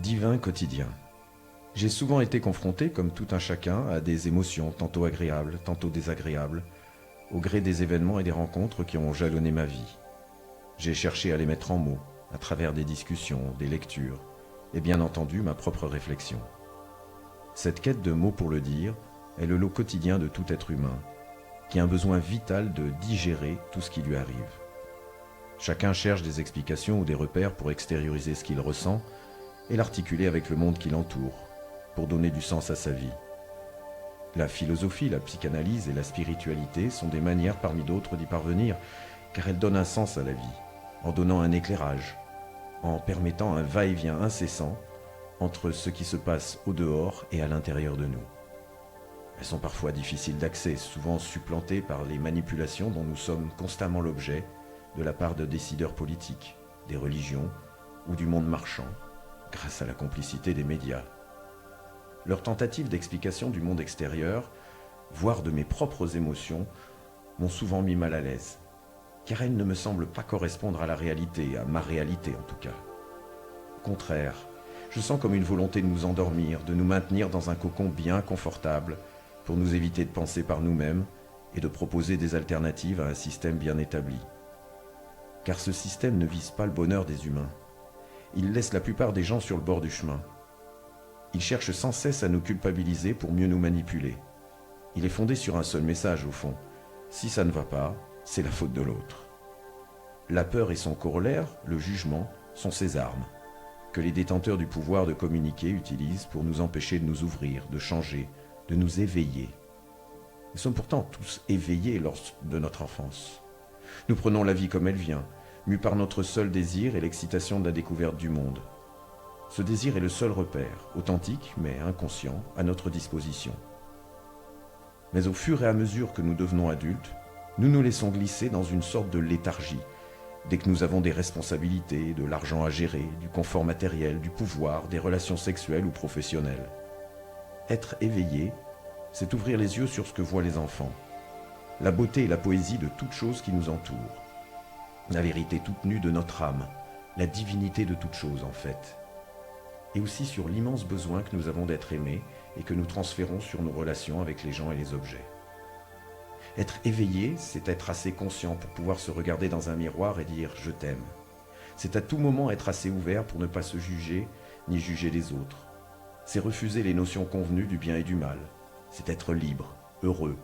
Divin quotidien. J'ai souvent été confronté, comme tout un chacun, à des émotions tantôt agréables, tantôt désagréables, au gré des événements et des rencontres qui ont jalonné ma vie. J'ai cherché à les mettre en mots, à travers des discussions, des lectures, et bien entendu ma propre réflexion. Cette quête de mots pour le dire est le lot quotidien de tout être humain, qui a un besoin vital de digérer tout ce qui lui arrive. Chacun cherche des explications ou des repères pour extérioriser ce qu'il ressent et l'articuler avec le monde qui l'entoure, pour donner du sens à sa vie. La philosophie, la psychanalyse et la spiritualité sont des manières parmi d'autres d'y parvenir, car elles donnent un sens à la vie, en donnant un éclairage, en permettant un va-et-vient incessant entre ce qui se passe au dehors et à l'intérieur de nous. Elles sont parfois difficiles d'accès, souvent supplantées par les manipulations dont nous sommes constamment l'objet de la part de décideurs politiques, des religions ou du monde marchand, grâce à la complicité des médias. Leurs tentatives d'explication du monde extérieur, voire de mes propres émotions, m'ont souvent mis mal à l'aise, car elles ne me semblent pas correspondre à la réalité, à ma réalité en tout cas. Au contraire, je sens comme une volonté de nous endormir, de nous maintenir dans un cocon bien confortable, pour nous éviter de penser par nous-mêmes et de proposer des alternatives à un système bien établi. Car ce système ne vise pas le bonheur des humains. Il laisse la plupart des gens sur le bord du chemin. Il cherche sans cesse à nous culpabiliser pour mieux nous manipuler. Il est fondé sur un seul message au fond. Si ça ne va pas, c'est la faute de l'autre. La peur et son corollaire, le jugement, sont ses armes, que les détenteurs du pouvoir de communiquer utilisent pour nous empêcher de nous ouvrir, de changer, de nous éveiller. Nous sommes pourtant tous éveillés lors de notre enfance. Nous prenons la vie comme elle vient, mus par notre seul désir et l'excitation de la découverte du monde. Ce désir est le seul repère, authentique mais inconscient, à notre disposition. Mais au fur et à mesure que nous devenons adultes, nous nous laissons glisser dans une sorte de léthargie, dès que nous avons des responsabilités, de l'argent à gérer, du confort matériel, du pouvoir, des relations sexuelles ou professionnelles. Être éveillé, c'est ouvrir les yeux sur ce que voient les enfants, la beauté et la poésie de toute chose qui nous entoure, la vérité toute nue de notre âme, la divinité de toute chose en fait, et aussi sur l'immense besoin que nous avons d'être aimés et que nous transférons sur nos relations avec les gens et les objets. Être éveillé, c'est être assez conscient pour pouvoir se regarder dans un miroir et dire « je t'aime ». C'est à tout moment être assez ouvert pour ne pas se juger ni juger les autres. C'est refuser les notions convenues du bien et du mal. C'est être libre, heureux,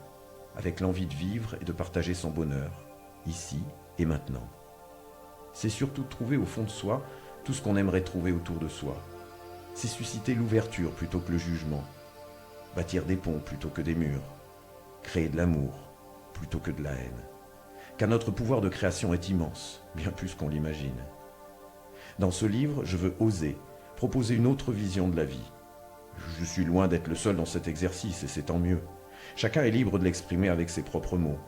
avec l'envie de vivre et de partager son bonheur, ici et maintenant. C'est surtout trouver au fond de soi tout ce qu'on aimerait trouver autour de soi. C'est susciter l'ouverture plutôt que le jugement, bâtir des ponts plutôt que des murs, créer de l'amour plutôt que de la haine. Car notre pouvoir de création est immense, bien plus qu'on l'imagine. Dans ce livre, je veux oser, proposer une autre vision de la vie. Je suis loin d'être le seul dans cet exercice et c'est tant mieux. Chacun est libre de l'exprimer avec ses propres mots.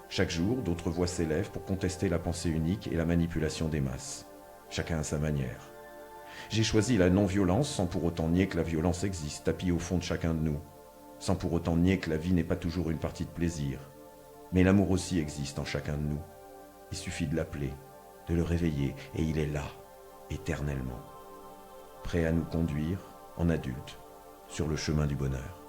Chaque jour, d'autres voix s'élèvent pour contester la pensée unique et la manipulation des masses. Chacun à sa manière. J'ai choisi la non-violence sans pour autant nier que la violence existe, tapie au fond de chacun de nous. Sans pour autant nier que la vie n'est pas toujours une partie de plaisir. Mais l'amour aussi existe en chacun de nous. Il suffit de l'appeler, de le réveiller, et il est là, éternellement. Prêt à nous conduire, en adulte, sur le chemin du bonheur.